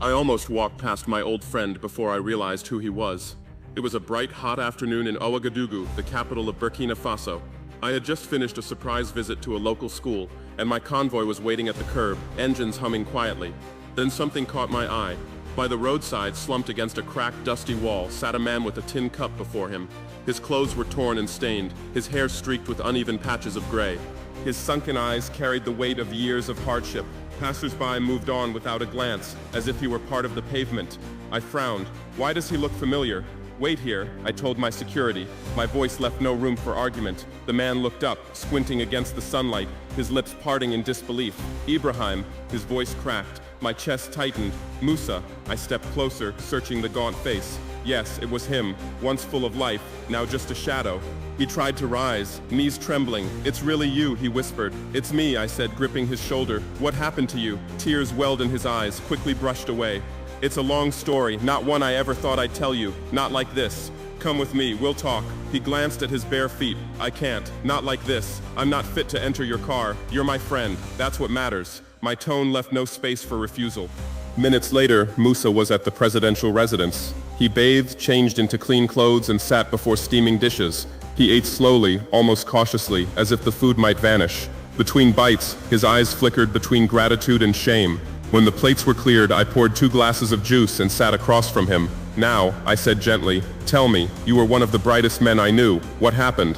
I almost walked past my old friend before I realized who he was. It was a bright, hot afternoon in Ouagadougou, the capital of Burkina Faso. I had just finished a surprise visit to a local school, and my convoy was waiting at the curb, engines humming quietly. Then something caught my eye. By the roadside, slumped against a cracked, dusty wall, sat a man with a tin cup before him. His clothes were torn and stained, his hair streaked with uneven patches of gray. His sunken eyes carried the weight of years of hardship. Passers-by moved on without a glance, as if he were part of the pavement. I frowned. Why does he look familiar? Wait here, I told my security. My voice left no room for argument. The man looked up, squinting against the sunlight, his lips parting in disbelief. Ibrahim, his voice cracked. My chest tightened. Musa, I stepped closer, searching the gaunt face. Yes, it was him, once full of life, now just a shadow. He tried to rise, knees trembling. It's really you, he whispered. It's me, I said, gripping his shoulder. What happened to you? Tears welled in his eyes, quickly brushed away. It's a long story, not one I ever thought I'd tell you. Not like this. Come with me, we'll talk. He glanced at his bare feet. I can't. Not like this. I'm not fit to enter your car. You're my friend. That's what matters. My tone left no space for refusal. Minutes later, Musa was at the presidential residence. He bathed, changed into clean clothes, and sat before steaming dishes. He ate slowly, almost cautiously, as if the food might vanish. Between bites, his eyes flickered between gratitude and shame. When the plates were cleared, I poured 2 glasses of juice and sat across from him. Now, I said gently, tell me, you were one of the brightest men I knew. What happened?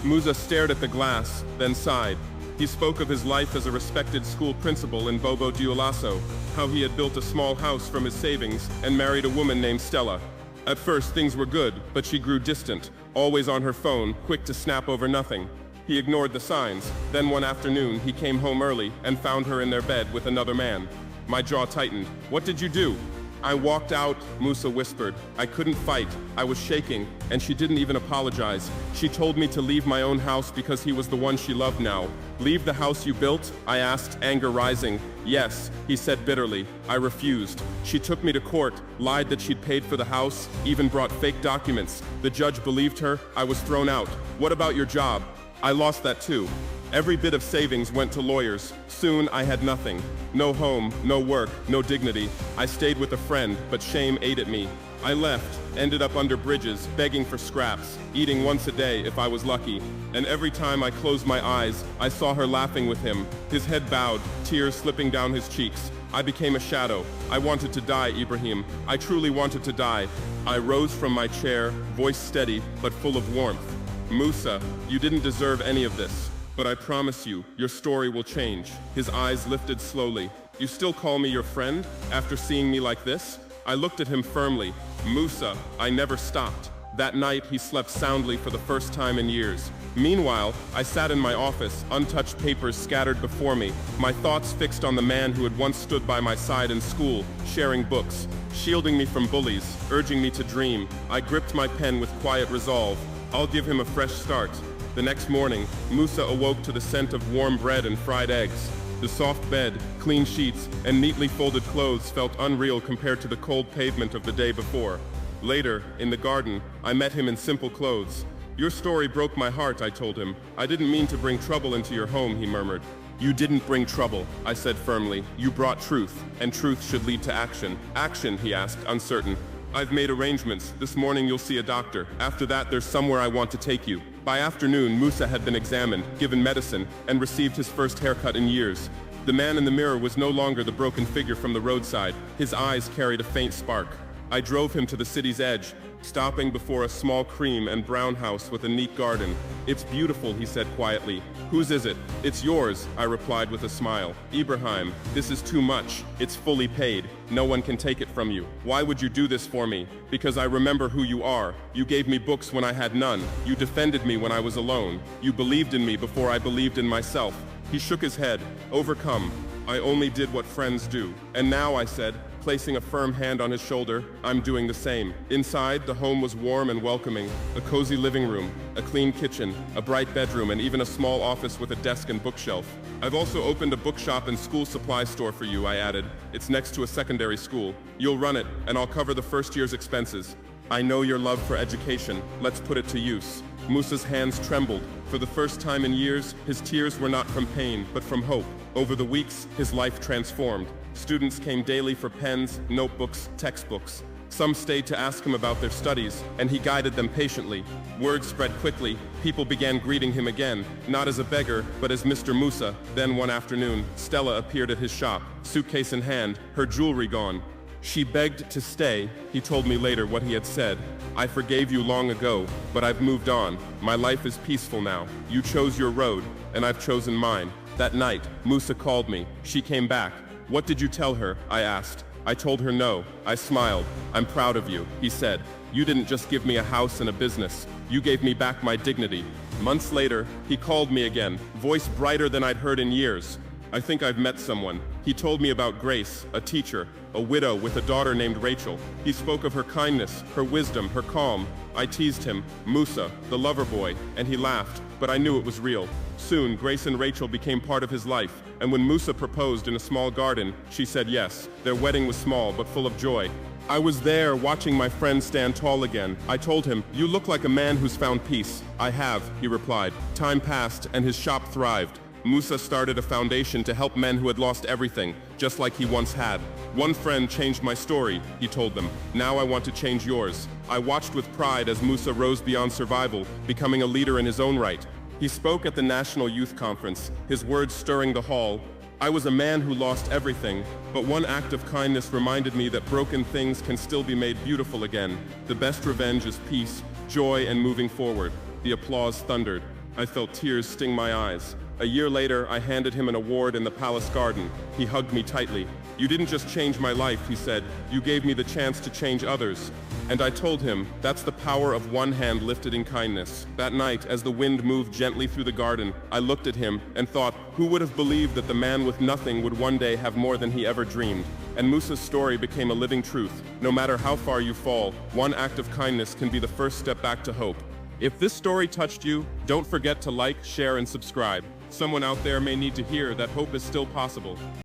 Musa stared at the glass, then sighed. He spoke of his life as a respected school principal in Bobo Dioulasso, how he had built a small house from his savings and married a woman named Stella. At first, things were good, but she grew distant, always on her phone, quick to snap over nothing. He ignored the signs. Then one afternoon, he came home early and found her in their bed with another man. My jaw tightened. What did you do? I walked out, Musa whispered. I couldn't fight. I was shaking, and she didn't even apologize. She told me to leave my own house because he was the one she loved now. Leave the house you built? I asked, anger rising. Yes, he said bitterly. I refused. She took me to court, lied that she'd paid for the house, even brought fake documents. The judge believed her. I was thrown out. What about your job? I lost that too. Every bit of savings went to lawyers. Soon I had nothing. No home, no work, no dignity. I stayed with a friend, but shame ate at me. I left, ended up under bridges, begging for scraps, eating once a day if I was lucky. And every time I closed my eyes, I saw her laughing with him, his head bowed, tears slipping down his cheeks. I became a shadow. I wanted to die, Ibrahim. I truly wanted to die. I rose from my chair, voice steady, but full of warmth. Musa, you didn't deserve any of this. But I promise you, your story will change. His eyes lifted slowly. You still call me your friend, after seeing me like this? I looked at him firmly. Musa, I never stopped. That night, he slept soundly for the first time in years. Meanwhile, I sat in my office, untouched papers scattered before me, my thoughts fixed on the man who had once stood by my side in school, sharing books, shielding me from bullies, urging me to dream. I gripped my pen with quiet resolve. I'll give him a fresh start. The next morning, Musa awoke to the scent of warm bread and fried eggs. The soft bed, clean sheets, and neatly folded clothes felt unreal compared to the cold pavement of the day before. Later, in the garden, I met him in simple clothes. Your story broke my heart, I told him. I didn't mean to bring trouble into your home, he murmured. You didn't bring trouble, I said firmly. You brought truth, and truth should lead to action. Action, he asked, uncertain. I've made arrangements. This morning you'll see a doctor. After that, there's somewhere I want to take you. By afternoon, Musa had been examined, given medicine, and received his first haircut in years. The man in the mirror was no longer the broken figure from the roadside. His eyes carried a faint spark. I drove him to the city's edge, stopping before a small cream and brown house with a neat garden. It's beautiful, he said quietly. Whose is it? It's yours, I replied with a smile. Ibrahim, this is too much. It's fully paid. No one can take it from you. Why would you do this for me? Because I remember who you are. You gave me books when I had none. You defended me when I was alone. You believed in me before I believed in myself. He shook his head, overcome. I only did what friends do. And now, I said, placing a firm hand on his shoulder, I'm doing the same. Inside, the home was warm and welcoming. A cozy living room, a clean kitchen, a bright bedroom, and even a small office with a desk and bookshelf. I've also opened a bookshop and school supply store for you, I added. It's next to a secondary school. You'll run it, and I'll cover the first year's expenses. I know your love for education. Let's put it to use. Musa's hands trembled. For the first time in years, his tears were not from pain, but from hope. Over the weeks, his life transformed. Students came daily for pens, notebooks, textbooks. Some stayed to ask him about their studies, and he guided them patiently. Word spread quickly. People began greeting him again, not as a beggar, but as Mr. Musa. Then one afternoon, Stella appeared at his shop, suitcase in hand, her jewelry gone. She begged to stay. He told me later what he had said. I forgave you long ago, but I've moved on. My life is peaceful now. You chose your road, and I've chosen mine. That night, Musa called me. She came back. What did you tell her? I asked. I told her no. I smiled. I'm proud of you, he said. You didn't just give me a house and a business. You gave me back my dignity. Months later, he called me again, voice brighter than I'd heard in years. I think I've met someone. He told me about Grace, a teacher, a widow with a daughter named Rachel. He spoke of her kindness, her wisdom, her calm. I teased him, Musa, the lover boy, and he laughed, but I knew it was real. Soon, Grace and Rachel became part of his life, and when Musa proposed in a small garden, she said yes. Their wedding was small, but full of joy. I was there, watching my friend stand tall again. I told him, you look like a man who's found peace. I have, he replied. Time passed, and his shop thrived. Musa started a foundation to help men who had lost everything, just like he once had. One friend changed my story, he told them. Now I want to change yours. I watched with pride as Musa rose beyond survival, becoming a leader in his own right. He spoke at the National Youth Conference, his words stirring the hall. I was a man who lost everything, but one act of kindness reminded me that broken things can still be made beautiful again. The best revenge is peace, joy, and moving forward. The applause thundered. I felt tears sting my eyes. A year later, I handed him an award in the palace garden. He hugged me tightly. You didn't just change my life, he said. You gave me the chance to change others. And I told him, that's the power of one hand lifted in kindness. That night, as the wind moved gently through the garden, I looked at him and thought, who would have believed that the man with nothing would one day have more than he ever dreamed? And Musa's story became a living truth. No matter how far you fall, one act of kindness can be the first step back to hope. If this story touched you, don't forget to like, share, and subscribe. Someone out there may need to hear that hope is still possible.